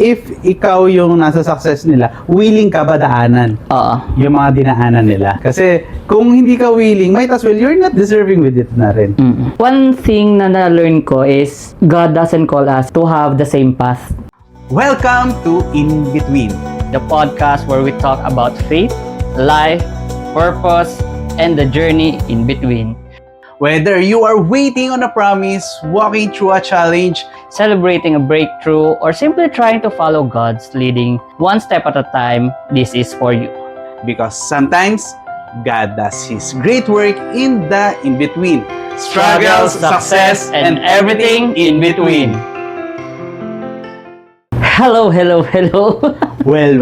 if ikaw yung nasa success nila, willing ka ba daanan Oo. yung mga dinaanan nila? Kasi kung hindi ka willing, might as well, you're not deserving with it na rin. One thing na na-learn ko is God doesn't call us to have the same path. Welcome to In Between. The podcast where we talk about faith, life, purpose, and the journey in between. Whether you are waiting on a promise, walking through a challenge, Celebrating a breakthrough, or simply trying to follow God's leading one step at a time, this is for you. because sometimes God does His great work in the in-between. Struggles, success, and everything in between. Hello, hello, hello. Well.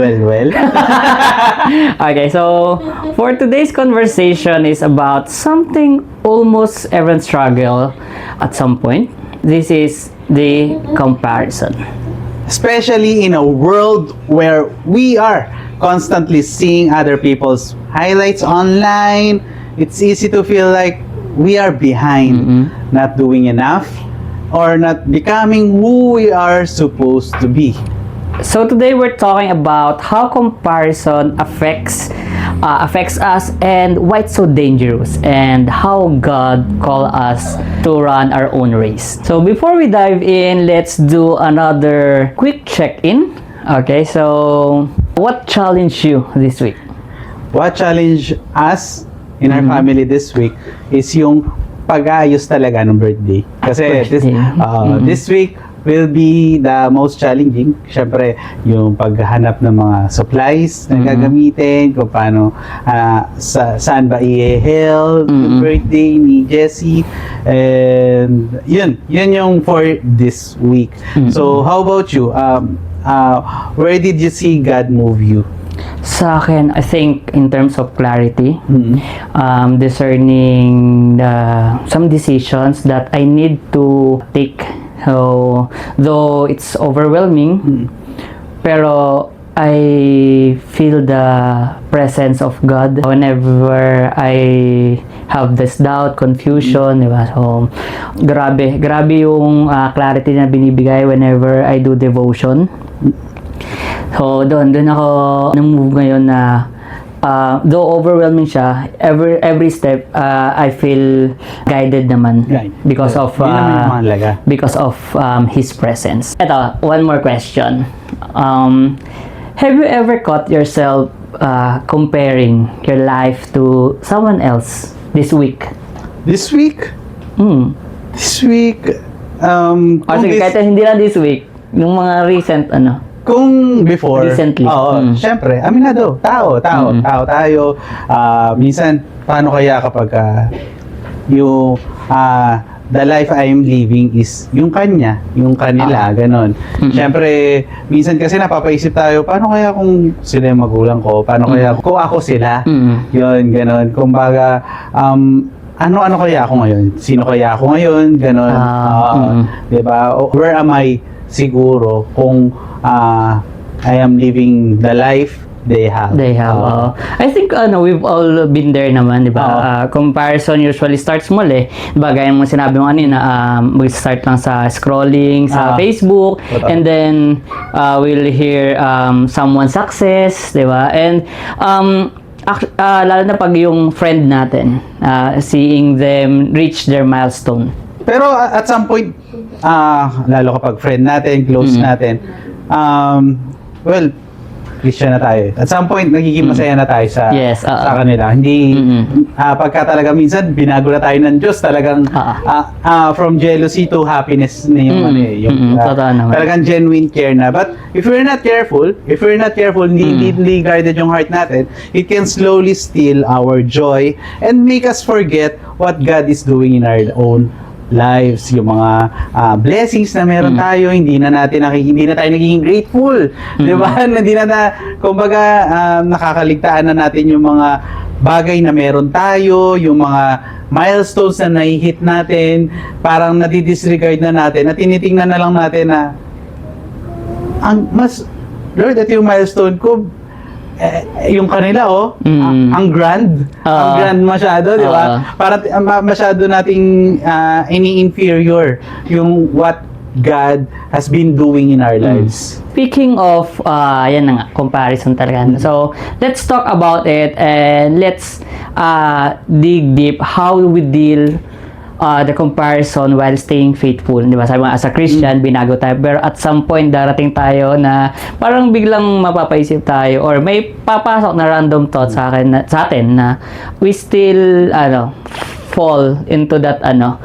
Okay, so for today's conversation is about something almost everyone struggle at some point. This is the comparison. Especially in a world where we are constantly seeing other people's highlights online, it's easy to feel like we are behind, not doing enough, or not becoming who we are supposed to be. So today we're talking about how comparison affects us and why it's so dangerous and how God called us to run our own race. So before we dive in, let's do another quick check-in. Okay, so what challenged you this week? What challenged us in our family this week is yung pag-aayos talaga ng birthday. Kasi this week will be the most challenging. Siyempre, yung paghanap ng mga supplies na gagamitin, kung paano, saan ba i-held yung birthday ni Jessie. And yun yung for this week. So, how about you? Where did you see God move you? Sa akin, I think in terms of clarity, discerning some decisions that I need to take. So, though it's overwhelming, pero I feel the presence of God whenever I have this doubt, confusion, diba? So, grabe yung clarity na binibigay whenever I do devotion. So, doon ako na-move ngayon na though overwhelming siya, every step I feel guided naman because of His presence. Ito, one more question. Have you ever caught yourself comparing your life to someone else this week? This week? This week, Sige, kahit hindi lang this week, yung mga recent kung before, recently. syempre, aminado, tao tayo. Minsan, paano kaya kapag yung the life I am living is yung kanila, ganon. Syempre, minsan kasi napapaisip tayo, paano kaya kung sila yung magulang ko? Paano kaya kung ako sila? Yun, ganon. Kumbaga, ano kaya ako ngayon? Sino kaya ako ngayon? Ganon. Diba? Where am I siguro kung I am living the life they have. I think we've all been there naman, di ba? Comparison usually starts small eh. Diba, gaya mo sinabi mo kanina, we start lang sa scrolling sa Facebook, and then we'll hear someone's success, di ba? And lalo na pag yung friend natin, seeing them reach their milestone. Pero at some point, lalo kapag friend natin, close natin, well, Christian na tayo. At some point, nagiging masaya na tayo sa kanila. Hindi, pagka talaga minsan, binago na tayo ng Diyos, talagang from jealousy to happiness na yung talagang genuine care na. But if we're not careful, hindi guarded yung heart natin, it can slowly steal our joy and make us forget what God is doing in our own lives, yung mga blessings na meron tayo, hindi na tayo nagiging grateful, di ba? Kumbaga, nakakaligtaan na natin yung mga bagay na meron tayo, yung mga milestones na nai-hit natin, parang nadi-disregard na natin, at tinitingnan na lang natin na Lord, ito yung milestone ko, yung kanila ang grand masyado, di ba? Para masyado nating ini-inferior yung what God has been doing in our lives. Speaking of, yan na nga, comparison talaga. So, let's talk about it and let's dig deep how we deal the comparison while staying faithful. Di ba? Sabi mo, as a Christian, binago tayo. Pero at some point, darating tayo na parang biglang mapapaisip tayo or may papasok na random thought sa atin na we still, fall into that ano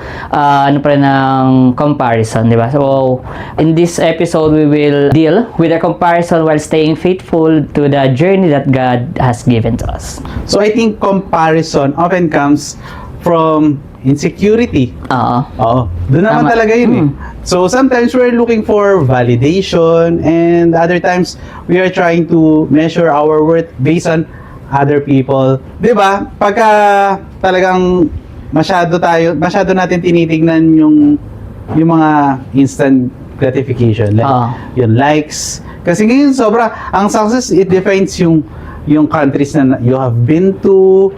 pa rin ng comparison, di ba? So, in this episode, we will deal with the comparison while staying faithful to the journey that God has given to us. So I think comparison often comes from insecurity. Oo. Doon naman Tama. talaga yun eh. So sometimes we're looking for validation and other times we are trying to measure our worth based on other people. 'Di ba? Pagka talagang masyado natin tinitingnan yung mga instant gratification, like yung likes. Kasi ngayon ang success, it defines yung countries na you have been to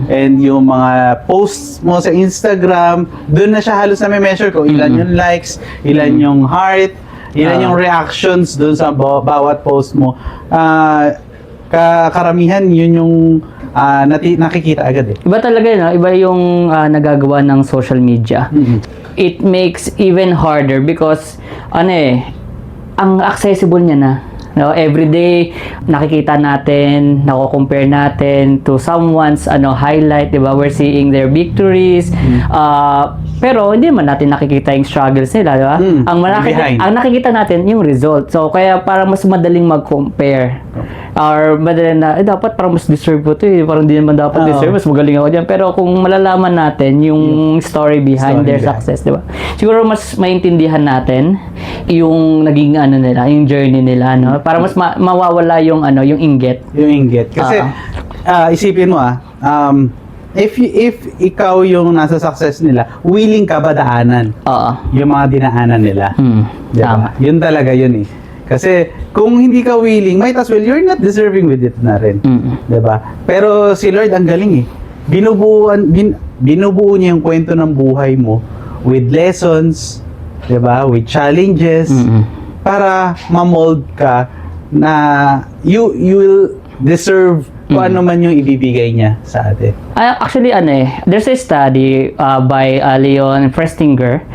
and yung mga posts mo sa Instagram, doon na siya halos na may measure ko ilan yung likes, ilan yung heart, ilan yung reactions doon sa bawat post mo. Karamihan yun yung nakikita agad eh. Iba talaga no? Iba yung nagagawa ng social media. It makes even harder because ang accessible niya na. No, every day nakikita natin, nako-compare natin to someone's highlight, 'di ba? We're seeing their victories. Pero hindi man natin nakikita yung struggles nila, 'di ba? Ang nakikita natin yung result. So kaya para mas madaling mag-compare. Or madaling na dapat parang mas deserve ko 'to, parang hindi naman dapat deserve, mas magaling ako diyan. Pero kung malalaman natin yung story behind their success, 'di ba? Siguro mas maintindihan natin yung naging nila, yung journey nila, no? Para mas mawawala yung inggit. Yung inggit. Kasi isipin mo if ikaw yung nasa success nila, willing ka ba daanan? Yung mga dinaanan nila. Diba? Yun talaga yun eh. Kasi kung hindi ka willing, might as well you're not deserving with it na rin. Diba? Pero si Lord ang galing eh. Binubuo niya yung kwento ng buhay mo with lessons, diba? With challenges, para ma-mold ka na you will deserve kung ano man yung ibibigay niya sa atin. Actually, there's a study by Leon Festinger.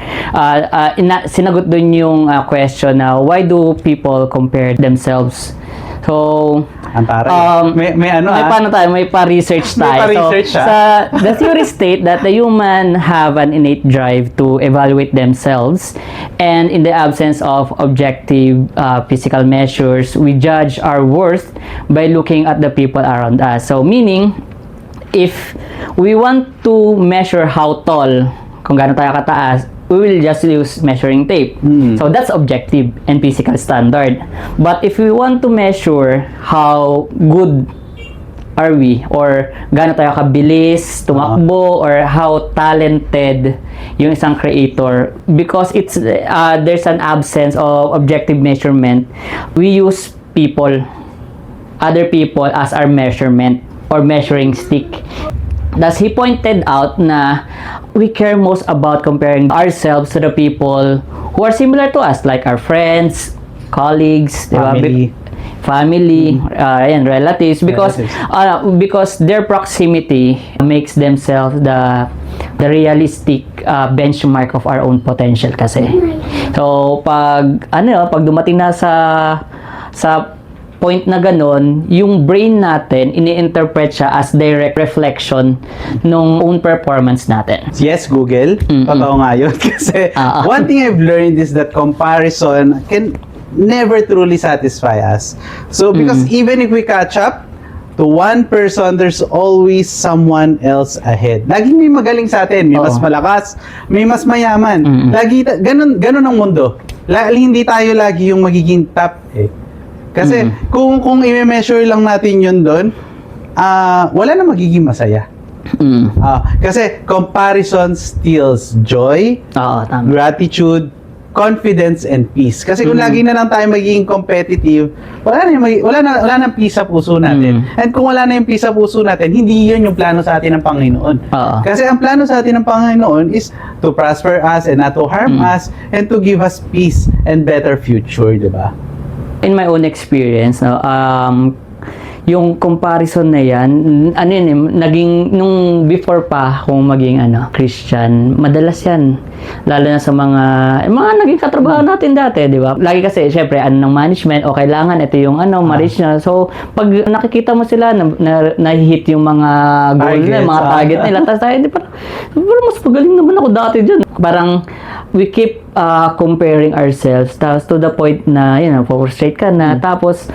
Sinagot dun yung question na why do people compare themselves? So, ang taray. May pa-research tayo. The theory state that the human have an innate drive to evaluate themselves, and in the absence of objective physical measures, we judge our worth by looking at the people around us. So, meaning, if we want to measure how tall, kung gaano tayo kataas, we will just use measuring tape. So that's objective and physical standard. But if we want to measure how good are we or gaano tayo kabilis tumakbo or how talented yung isang creator, because it's there's an absence of objective measurement, we use other people as our measurement or measuring stick. Thus, he pointed out na we care most about comparing ourselves to the people who are similar to us, like our friends, colleagues, family, and relatives, because their proximity makes themselves the realistic benchmark of our own potential kasi. So, pag dumating na sa point na ganon, yung brain natin, ini-interpret siya as direct reflection nung own performance natin. Yes, Google. Totoo nga yun. Kasi one thing I've learned is that comparison can never truly satisfy us. So, because even if we catch up to one person, there's always someone else ahead. Laging may magaling sa atin. May mas malakas, may mas mayaman. Ganun ang mundo. Hindi tayo lagi yung magiging top eh. Kasi kung i-measure lang natin yun doon, wala na magiging masaya. Kasi comparison steals joy, gratitude, confidence and peace. Kasi kung lagi na lang tayo magiging competitive, wala nang peace sa puso natin. And kung wala na yung peace sa puso natin, hindi yun yung plano sa atin ng Panginoon. Kasi ang plano sa atin ng Panginoon is to prosper us and not to harm us and to give us peace and better future, di ba? In my own experience, no, yung comparison na yan, naging, nung before pa kung maging Christian, madalas yan. Lalo na sa mga naging katrabaho natin dati, di ba? Lagi kasi, syempre, ng management, o kailangan, ito yung marriage na. So, pag nakikita mo sila, na-hit yung mga goal nila, mga target nila, tapos tayo, parang mas magaling naman ako dati dyan. Parang, we keep comparing ourselves, tapos to the point na, frustrate ka na, tapos,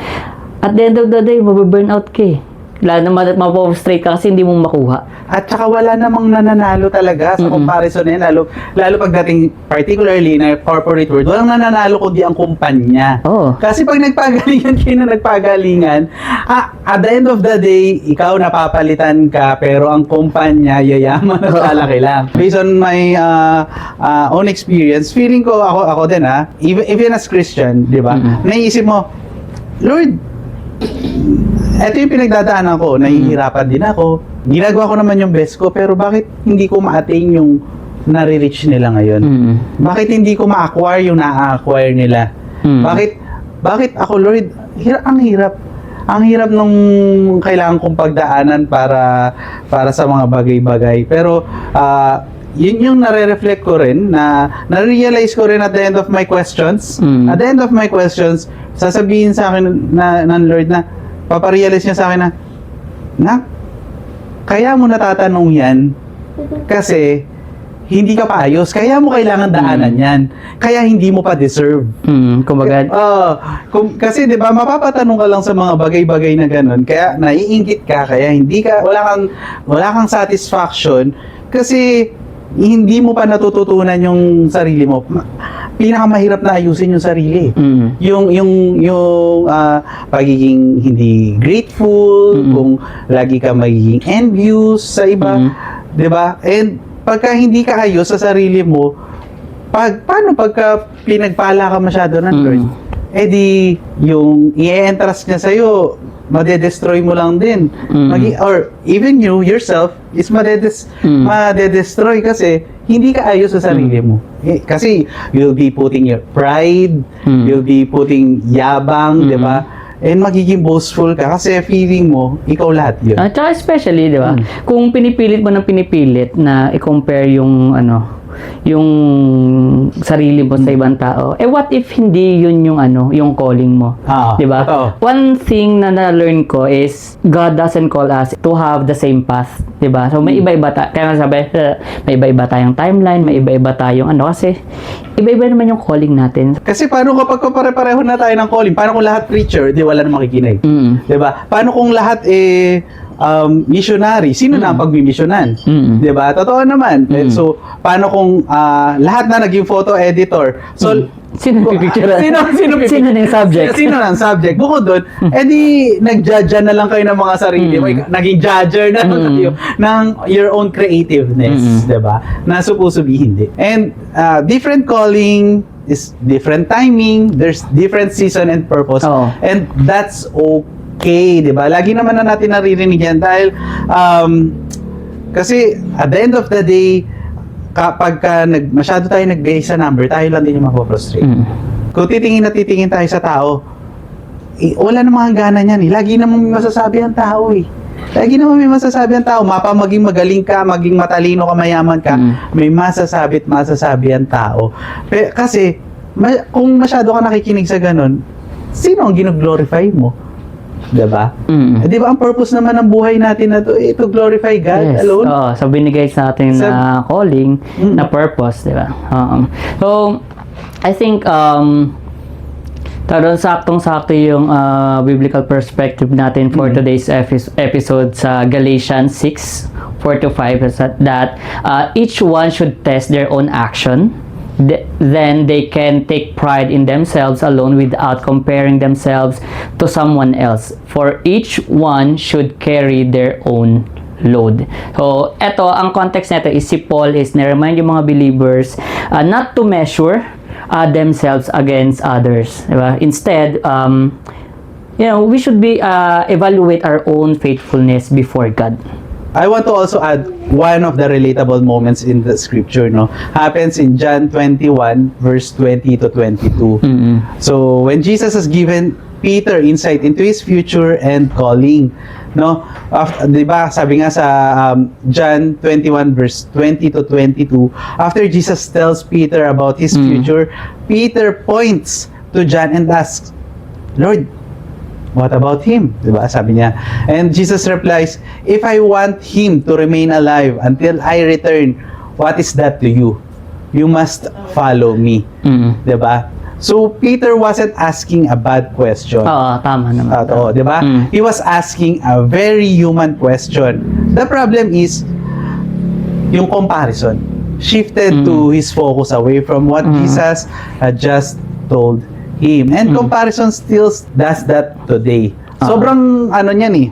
at the end of the day, mababurn out ka eh. Lalo na mapostrate ka kasi hindi mo makuha. At saka wala namang nananalo talaga sa comparison na yan. Lalo pagdating particularly na corporate world, walang nananalo kundi ang kumpanya. Kasi pag nagpagalingan kayo na nagpagalingan, at the end of the day, ikaw napapalitan ka, pero ang kumpanya yayaman at lalaki lang. Based on my own experience, feeling ko, ako din even as Christian, di ba? Naisip mo, Lord, ito yung pinagdadaanan ko, nahihirapan din ako. Ginagawa ko naman yung best ko, pero bakit hindi ko ma-attain yung nare-reach nila ngayon? Bakit hindi ko ma-acquire yung na-acquire nila? Bakit ako, Lord, ang hirap. Ang hirap nung kailangan kong pagdaanan para sa mga bagay-bagay. Pero, yun yung nare-reflect ko rin, na-realize ko rin at the end of my questions. At the end of my questions, sasabihin sa akin ng Lord na, paparealize niya sa akin na, kaya mo natatanong yan kasi hindi ka pa ayos. Kaya mo kailangan daanan yan. Kaya hindi mo pa deserve. Kumbaga. Kasi 'di ba mapapatanong ka lang sa mga bagay-bagay na ganun. Kaya naiinggit ka, kaya wala kang satisfaction kasi hindi mo pa natututunan yung sarili mo. Pinakamahirap na ayusin yung sarili. Yung pagiging hindi grateful, kung lagi ka magiging envious sa iba, 'di ba? And pagka hindi ka ayos sa sarili mo, paano pagka pinagpala ka masyado ng Lord? Di yung i-entrust niya sa'yo, madedestroy mo lang din. Or even you, yourself, is madedestroy kasi hindi ka ayos sa sarili mo. Kasi you'll be putting your pride, you'll be putting yabang, di ba? And magiging boastful ka kasi feeling mo, ikaw lahat yun. At saka especially, di ba? Kung pinipilit mo ng pinipilit na i-compare yung yung sarili mo sa ibang tao, what if hindi yun yung yung calling mo, di ba? One thing na na-learn ko is God doesn't call us to have the same path, di ba? So may iba-iba kaya sabi, may iba-iba tayong timeline, may iba-iba tayong kasi iba-iba naman yung calling natin. Kasi paano kapag pare-pareho na tayo ng calling? Paano kung lahat preacher, di wala na makikinig? Di ba? Paano kung lahat missionary? Sino na ang pagmi-missionan? Di ba? Totoo naman. So, paano kung lahat na naging photo editor? So, sino pipicture? Sino na yung subject? Sino na ang subject? Bukod doon, di nag-judge na lang kayo ng mga sarili. Naging judger na lang kayo ng your own creativeness. Di ba? Na supposed to be hindi. And different calling is different timing. There's different season and purpose. And that's okay, di ba? Lagi naman na natin naririnig yan dahil kasi at the end of the day, kapag masyado tayo nagbigay sa number, tayo lang din yung mapoprostrate. Kung titingin tayo sa tao, wala namang gana niyan eh. Lagi naman may masasabi ang tao eh. Lagi naman may masasabi ang tao. Maging magaling ka, maging matalino ka, mayaman ka, may masasabi ang tao. Kasi, kung masyado ka nakikinig sa ganun, sino ang gino-glorify mo? Diba? Diba ang purpose naman ng buhay natin na to glorify God alone? So binigay sa atin na calling, na purpose, diba? So, I think, saktong-sakto yung biblical perspective natin for today's episode sa Galatians 6:4-5, that each one should test their own action. Then they can take pride in themselves alone without comparing themselves to someone else. For each one should carry their own load. So, ang context nito is si Paul is na-remind yung mga believers not to measure themselves against others. Diba? Instead, we should be evaluate our own faithfulness before God. I want to also add one of the relatable moments in the scripture, no? Happens in John 21, verse 20 to 22. So, when Jesus has given Peter insight into his future and calling, no? Di ba, sabi nga sa John 21, verse 20 to 22, after Jesus tells Peter about his future, Peter points to John and asks, Lord, what about him? Diba? Sabi niya. And Jesus replies, if I want him to remain alive until I return, what is that to you? You must follow me. Diba? So, Peter wasn't asking a bad question. Oo, tama naman. Diba? He was asking a very human question. The problem is, yung comparison shifted to his focus away from what Jesus had just told him. And comparison still does that today. Sobrang niyan eh.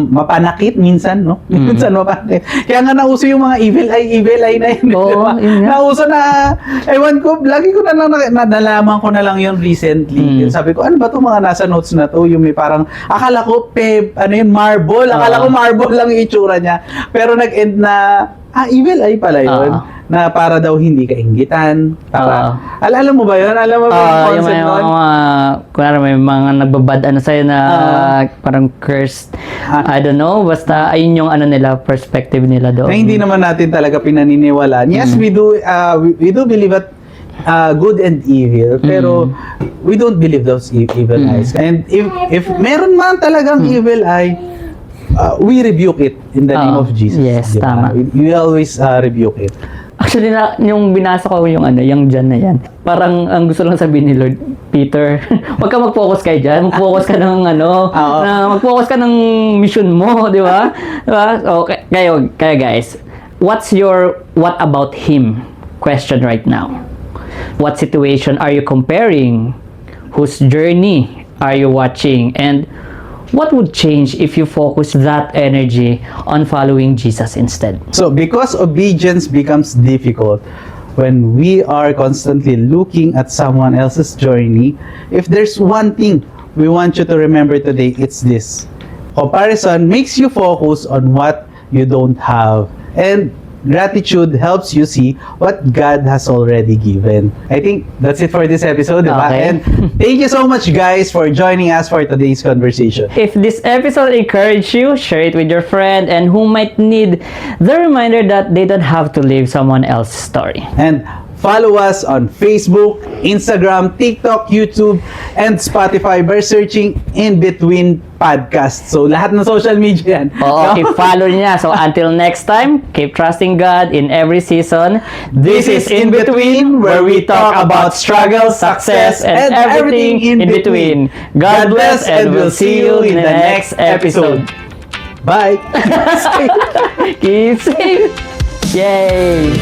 Mapanakit minsan, no? Minsan mapanakit. Kaya nga nauso yung mga evil eye na yun. Oo, yun nga. Nauso na, ewan ko, lagi ko na lang nalaman ko na lang yun recently. Sabi ko, ano ba 'tong mga nasa notes na to? Yung may parang, akala ko, marble. Akala ko marble lang yung itsura niya. Pero nag-end na, evil eye pala yun. Na para daw hindi ka inggitan. Para, alam mo ba yun? Alam mo ba yung concept nun? Kunwari may mga nagbabad sa'yo na parang cursed. I don't know. Basta ayun yung nila, perspective nila doon. Na hindi naman natin talaga pinaniniwalaan. Yes, we do believe that good and evil, pero we don't believe those evil eyes. And if meron man talagang evil eye, we rebuke it in the name of Jesus. Yes, diba? tama. We always rebuke it. Actually, yung binasa ko yung yung John na yan. Parang ang gusto lang sabihin ni Lord Peter, wag ka mag-focus kay John, mag-focus ka ng mag-focus ka ng mission mo, di ba? Diba? Okay, kaya guys, what about him question right now? What situation are you comparing? Whose journey are you watching? And what would change if you focus that energy on following Jesus instead? So, because obedience becomes difficult when we are constantly looking at someone else's journey, if there's one thing we want you to remember today, it's this. Comparison makes you focus on what you don't have. And gratitude helps you see what God has already given. I think that's it for this episode, diba? Okay. And thank you so much, guys, for joining us for today's conversation. If this episode encouraged you, share it with your friend and who might need the reminder that they don't have to live someone else's story. And follow us on Facebook, Instagram, TikTok, YouTube, and Spotify by searching In Between Podcast. So, lahat ng social media yan. Oo, i-follow niya. So, until next time, keep trusting God in every season. This is In Between, where we talk about struggle, success, and everything in between. God bless, and we'll see you in the next episode. Bye! Keep safe! Yay!